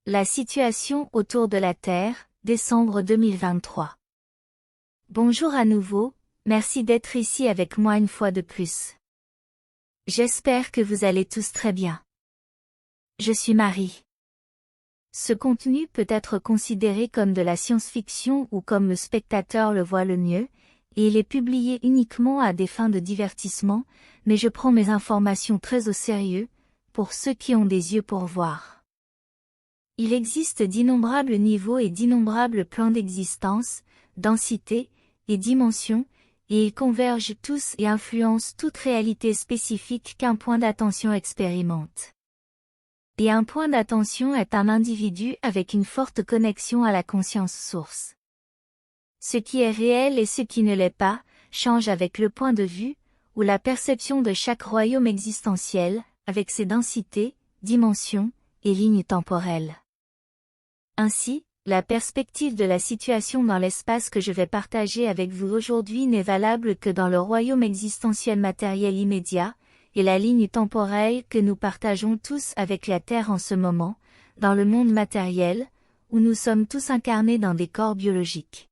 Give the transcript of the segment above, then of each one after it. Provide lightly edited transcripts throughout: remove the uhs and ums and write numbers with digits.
La situation autour de la Terre, décembre 2023. Bonjour à nouveau, merci d'être ici avec moi une fois de plus. J'espère que vous allez tous très bien. Je suis Marie. Ce contenu peut être considéré comme de la science-fiction ou comme le spectateur le voit le mieux, et il est publié uniquement à des fins de divertissement, mais je prends mes informations très au sérieux, pour ceux qui ont des yeux pour voir. Il existe d'innombrables niveaux et d'innombrables plans d'existence, densité et dimension, et ils convergent tous et influencent toute réalité spécifique qu'un point d'attention expérimente. Et un point d'attention est un individu avec une forte connexion à la conscience source. Ce qui est réel et ce qui ne l'est pas, change avec le point de vue, ou la perception de chaque royaume existentiel, avec ses densités, dimensions, et lignes temporelles. Ainsi, la perspective de la situation dans l'espace que je vais partager avec vous aujourd'hui n'est valable que dans le royaume existentiel matériel immédiat, et la ligne temporelle que nous partageons tous avec la Terre en ce moment, dans le monde matériel, où nous sommes tous incarnés dans des corps biologiques.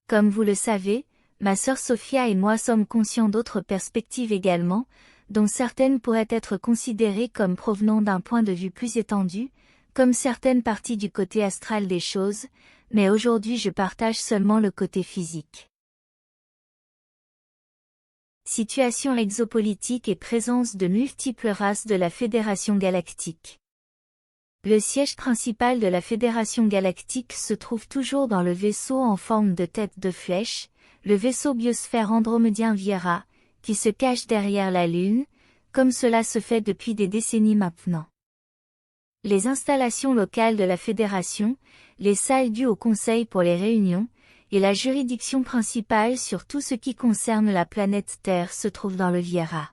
Comme vous le savez, ma sœur Sophia et moi sommes conscients d'autres perspectives également, dont certaines pourraient être considérées comme provenant d'un point de vue plus étendu, comme certaines parties du côté astral des choses, mais aujourd'hui je partage seulement le côté physique. Situation exopolitique et présence de multiples races de la Fédération galactique. Le siège principal de la Fédération galactique se trouve toujours dans le vaisseau en forme de tête de flèche, le vaisseau biosphère andromédien Viera, qui se cache derrière la Lune, comme cela se fait depuis des décennies maintenant. Les installations locales de la Fédération, les salles dues au Conseil pour les réunions, et la juridiction principale sur tout ce qui concerne la planète Terre se trouvent dans le Viera.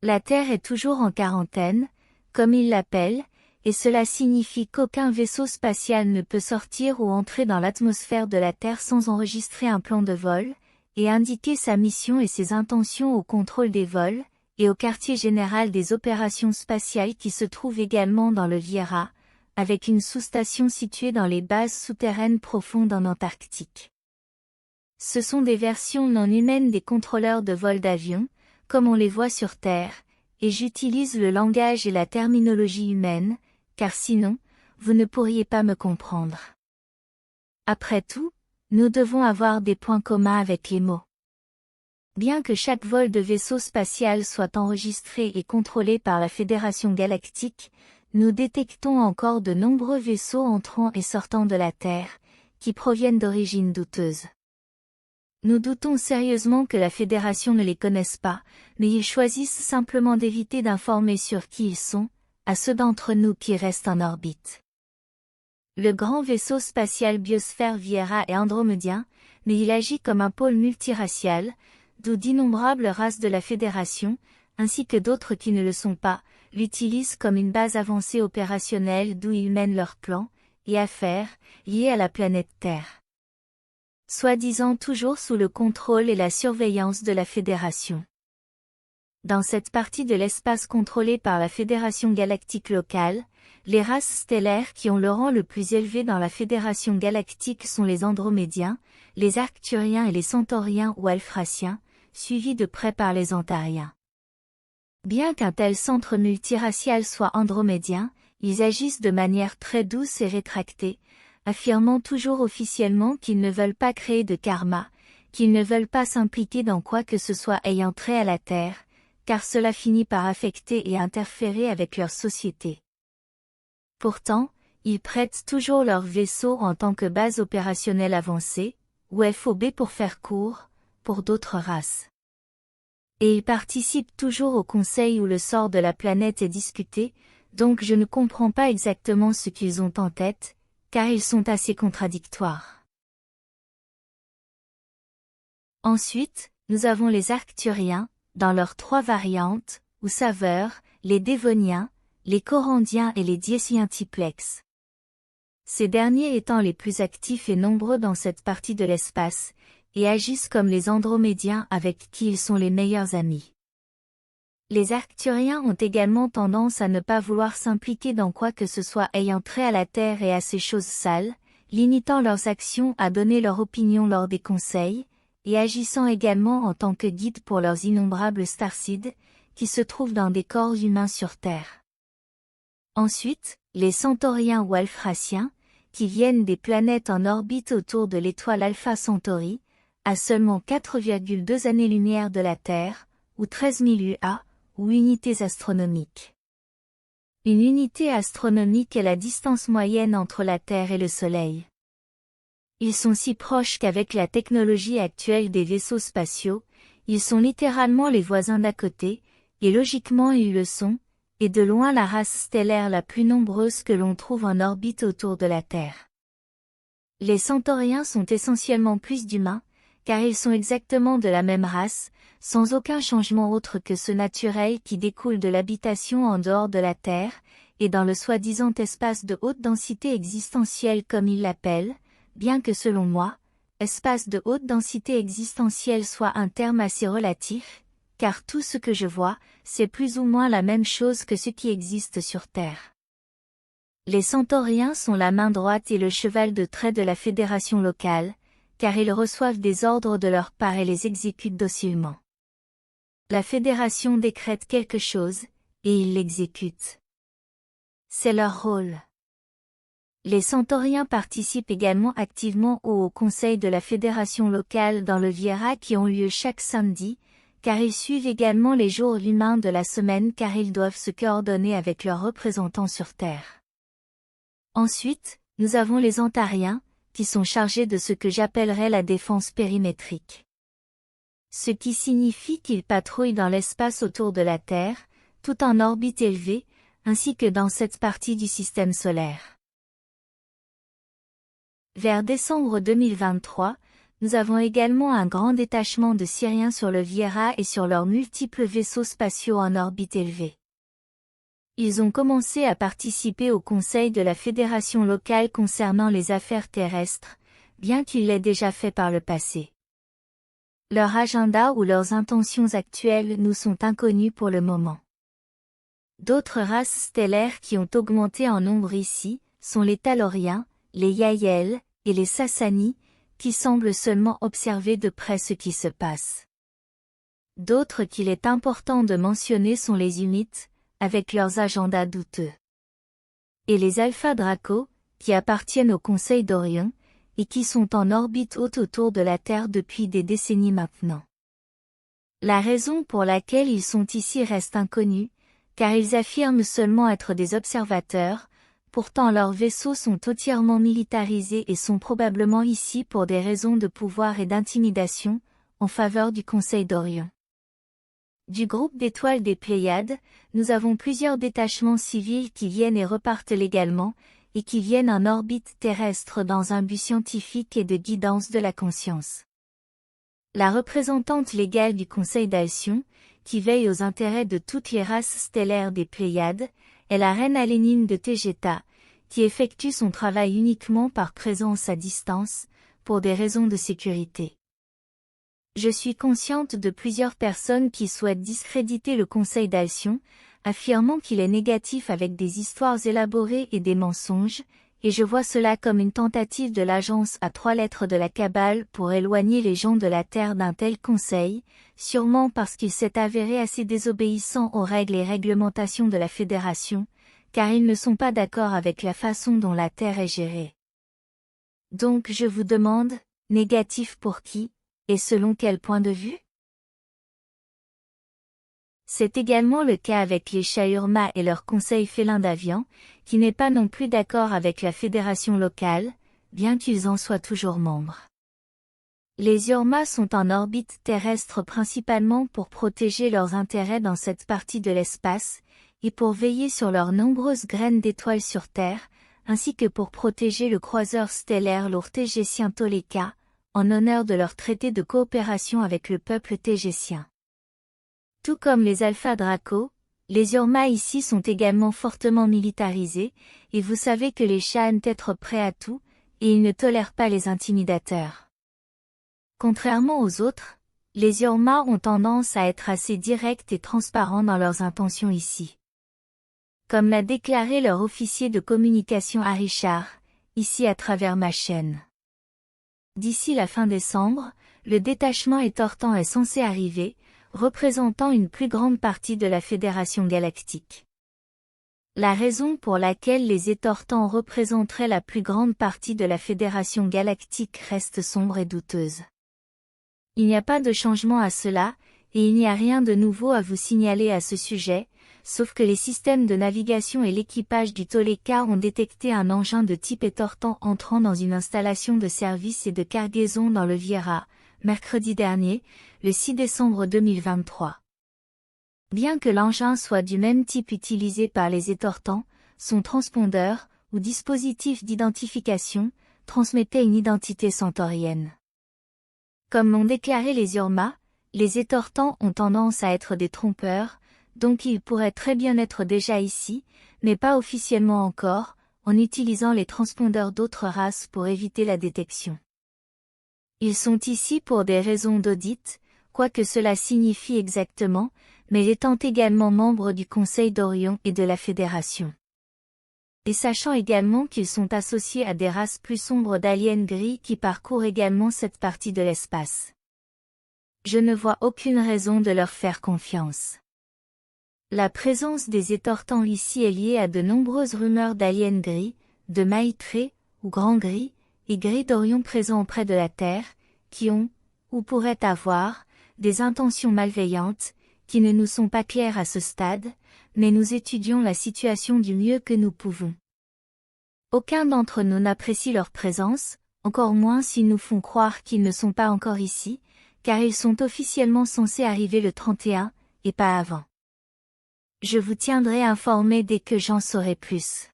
La Terre est toujours en quarantaine, comme ils l'appellent, et cela signifie qu'aucun vaisseau spatial ne peut sortir ou entrer dans l'atmosphère de la Terre sans enregistrer un plan de vol, et indiquer sa mission et ses intentions au contrôle des vols, et au quartier général des opérations spatiales qui se trouve également dans le Viera, avec une sous-station située dans les bases souterraines profondes en Antarctique. Ce sont des versions non humaines des contrôleurs de vol d'avion, comme on les voit sur Terre, et j'utilise le langage et la terminologie humaine, car sinon, vous ne pourriez pas me comprendre. Après tout, nous devons avoir des points communs avec les mots. Bien que chaque vol de vaisseau spatial soit enregistré et contrôlé par la Fédération galactique, nous détectons encore de nombreux vaisseaux entrant et sortant de la Terre, qui proviennent d'origines douteuses. Nous doutons sérieusement que la Fédération ne les connaisse pas, mais ils choisissent simplement d'éviter d'informer sur qui ils sont, à ceux d'entre nous qui restent en orbite. Le grand vaisseau spatial biosphère Viera est andromédien, mais il agit comme un pôle multiracial, d'où d'innombrables races de la Fédération, ainsi que d'autres qui ne le sont pas, l'utilisent comme une base avancée opérationnelle d'où ils mènent leurs plans et affaires liés à la planète Terre. Soi-disant toujours sous le contrôle et la surveillance de la Fédération. Dans cette partie de l'espace contrôlée par la Fédération galactique locale, les races stellaires qui ont le rang le plus élevé dans la Fédération galactique sont les Andromédiens, les Arcturiens et les Centauriens ou Alphraciens, suivis de près par les Antariens. Bien qu'un tel centre multiracial soit andromédien, ils agissent de manière très douce et rétractée, affirmant toujours officiellement qu'ils ne veulent pas créer de karma, qu'ils ne veulent pas s'impliquer dans quoi que ce soit ayant trait à la Terre, car cela finit par affecter et interférer avec leur société. Pourtant, ils prêtent toujours leur vaisseau en tant que base opérationnelle avancée, ou FOB pour faire court, pour d'autres races. Et ils participent toujours au conseil où le sort de la planète est discuté, donc je ne comprends pas exactement ce qu'ils ont en tête, car ils sont assez contradictoires. Ensuite, nous avons les Arcturiens, dans leurs 3 variantes, ou saveurs, les Dévoniens, les Corandiens et les Diesientiplex. Ces derniers étant les plus actifs et nombreux dans cette partie de l'espace, et agissent comme les Andromédiens avec qui ils sont les meilleurs amis. Les arcturiens ont également tendance à ne pas vouloir s'impliquer dans quoi que ce soit ayant trait à la Terre et à ces choses sales, limitant leurs actions à donner leur opinion lors des conseils, et agissant également en tant que guide pour leurs innombrables starseeds, qui se trouvent dans des corps humains sur Terre. Ensuite, les centauriens ou alphraciens, qui viennent des planètes en orbite autour de l'étoile Alpha Centauri, à seulement 4,2 années-lumière de la Terre, ou 13 000 UA, ou unités astronomiques. Une unité astronomique est la distance moyenne entre la Terre et le Soleil. Ils sont si proches qu'avec la technologie actuelle des vaisseaux spatiaux, ils sont littéralement les voisins d'à côté, et logiquement ils le sont, et de loin la race stellaire la plus nombreuse que l'on trouve en orbite autour de la Terre. Les centauriens sont essentiellement plus d'humains, car ils sont exactement de la même race, sans aucun changement autre que ce naturel qui découle de l'habitation en dehors de la Terre, et dans le soi-disant espace de haute densité existentielle comme ils l'appellent, bien que selon moi, espace de haute densité existentielle soit un terme assez relatif, car tout ce que je vois, c'est plus ou moins la même chose que ce qui existe sur Terre. Les centauriens sont la main droite et le cheval de trait de la fédération locale, car ils reçoivent des ordres de leur part et les exécutent docilement. La fédération décrète quelque chose, et ils l'exécutent. C'est leur rôle. Les centauriens participent également activement au conseil de la fédération locale dans le Viera qui ont lieu chaque samedi, car ils suivent également les jours humains de la semaine car ils doivent se coordonner avec leurs représentants sur Terre. Ensuite, nous avons les Antariens, qui sont chargés de ce que j'appellerais la défense périmétrique. Ce qui signifie qu'ils patrouillent dans l'espace autour de la Terre, tout en orbite élevée, ainsi que dans cette partie du système solaire. Vers décembre 2023, nous avons également un grand détachement de Syriens sur le Viera et sur leurs multiples vaisseaux spatiaux en orbite élevée. Ils ont commencé à participer au conseil de la fédération locale concernant les affaires terrestres, bien qu'ils l'aient déjà fait par le passé. Leur agenda ou leurs intentions actuelles nous sont inconnus pour le moment. D'autres races stellaires qui ont augmenté en nombre ici, sont les Taloriens, les Yael, et les Sassani, qui semblent seulement observer de près ce qui se passe. D'autres qu'il est important de mentionner sont les Humites, avec leurs agendas douteux. Et les Alpha Draco, qui appartiennent au Conseil d'Orion, et qui sont en orbite haute autour de la Terre depuis des décennies maintenant. La raison pour laquelle ils sont ici reste inconnue, car ils affirment seulement être des observateurs, pourtant leurs vaisseaux sont entièrement militarisés et sont probablement ici pour des raisons de pouvoir et d'intimidation, en faveur du Conseil d'Orion. Du groupe d'étoiles des Pléiades, nous avons plusieurs détachements civils qui viennent et repartent légalement, et qui viennent en orbite terrestre dans un but scientifique et de guidance de la conscience. La représentante légale du Conseil d'Alcyon, qui veille aux intérêts de toutes les races stellaires des Pléiades, est la reine Alénine de Tegeta, qui effectue son travail uniquement par présence à distance, pour des raisons de sécurité. Je suis consciente de plusieurs personnes qui souhaitent discréditer le Conseil d'Alcyon, affirmant qu'il est négatif avec des histoires élaborées et des mensonges, et je vois cela comme une tentative de l'agence à 3 lettres de la Kabbale pour éloigner les gens de la Terre d'un tel conseil, sûrement parce qu'il s'est avéré assez désobéissant aux règles et réglementations de la Fédération, car ils ne sont pas d'accord avec la façon dont la Terre est gérée. Donc je vous demande, négatif pour qui, et selon quel point de vue? C'est également le cas avec les Shahurma et leur conseil félin d'Avian, qui n'est pas non plus d'accord avec la fédération locale, bien qu'ils en soient toujours membres. Les Urma sont en orbite terrestre principalement pour protéger leurs intérêts dans cette partie de l'espace, et pour veiller sur leurs nombreuses graines d'étoiles sur Terre, ainsi que pour protéger le croiseur stellaire lourd tégécien Toleka, en honneur de leur traité de coopération avec le peuple tégécien. Tout comme les Alpha Draco, les Urma ici sont également fortement militarisés, et vous savez que les chats aiment être prêts à tout, et ils ne tolèrent pas les intimidateurs. Contrairement aux autres, Les Urma ont tendance à être assez directs et transparents dans leurs intentions ici. Comme l'a déclaré leur officier de communication à Richard, ici à travers ma chaîne. D'ici la fin décembre, le détachement étortant est censé arriver, représentant une plus grande partie de la Fédération galactique. La raison pour laquelle les étortants représenteraient la plus grande partie de la Fédération galactique reste sombre et douteuse. Il n'y a pas de changement à cela, et il n'y a rien de nouveau à vous signaler à ce sujet, sauf que les systèmes de navigation et l'équipage du Toleka ont détecté un engin de type étortant entrant dans une installation de service et de cargaison dans le Viera, mercredi dernier, le 6 décembre 2023. Bien que l'engin soit du même type utilisé par les étortants, son transpondeur, ou dispositif d'identification, transmettait une identité centaurienne. Comme l'ont déclaré les Urma, les étortants ont tendance à être des trompeurs, donc ils pourraient très bien être déjà ici, mais pas officiellement encore, en utilisant les transpondeurs d'autres races pour éviter la détection. Ils sont ici pour des raisons d'audit, quoi que cela signifie exactement, mais étant également membres du Conseil d'Orion et de la Fédération. Et sachant également qu'ils sont associés à des races plus sombres d'aliens gris qui parcourent également cette partie de l'espace. Je ne vois aucune raison de leur faire confiance. La présence des étortants ici est liée à de nombreuses rumeurs d'aliens gris, de Maîtrés, ou grands gris, et gris d'Orion présents auprès de la Terre, qui ont, ou pourraient avoir, des intentions malveillantes, qui ne nous sont pas claires à ce stade, mais nous étudions la situation du mieux que nous pouvons. Aucun d'entre nous n'apprécie leur présence, encore moins s'ils nous font croire qu'ils ne sont pas encore ici, car ils sont officiellement censés arriver le 31, et pas avant. Je vous tiendrai informé dès que j'en saurai plus.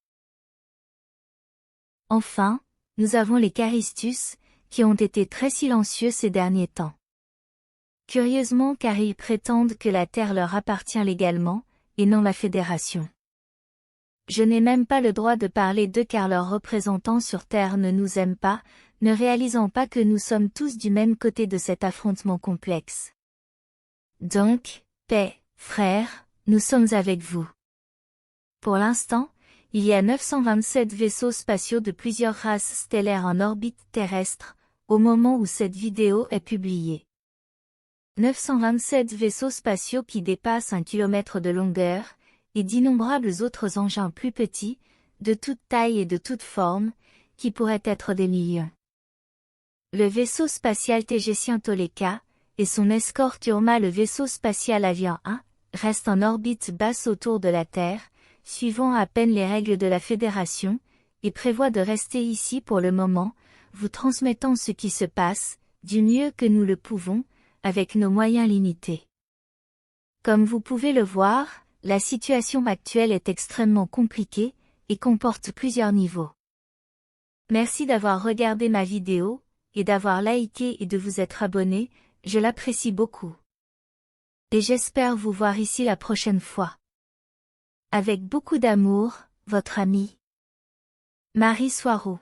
Enfin, nous avons les Caristus, qui ont été très silencieux ces derniers temps. Curieusement car ils prétendent que la Terre leur appartient légalement, et non la Fédération. Je n'ai même pas le droit de parler d'eux car leurs représentants sur Terre ne nous aiment pas, ne réalisant pas que nous sommes tous du même côté de cet affrontement complexe. Donc, paix, frères, nous sommes avec vous. Pour l'instant, il y a 927 vaisseaux spatiaux de plusieurs races stellaires en orbite terrestre, au moment où cette vidéo est publiée. 927 vaisseaux spatiaux qui dépassent 1 km de longueur, et d'innombrables autres engins plus petits, de toute taille et de toute forme, qui pourraient être des millions. Le vaisseau spatial tégésien Toleka, et son escorte Urma le vaisseau spatial Avian 1, restent en orbite basse autour de la Terre, suivant à peine les règles de la Fédération, et prévoient de rester ici pour le moment, vous transmettant ce qui se passe, du mieux que nous le pouvons, avec nos moyens limités. Comme vous pouvez le voir, la situation actuelle est extrêmement compliquée, et comporte plusieurs niveaux. Merci d'avoir regardé ma vidéo, et d'avoir liké et de vous être abonné, je l'apprécie beaucoup. Et j'espère vous voir ici la prochaine fois. Avec beaucoup d'amour, votre amie Marie Soireau.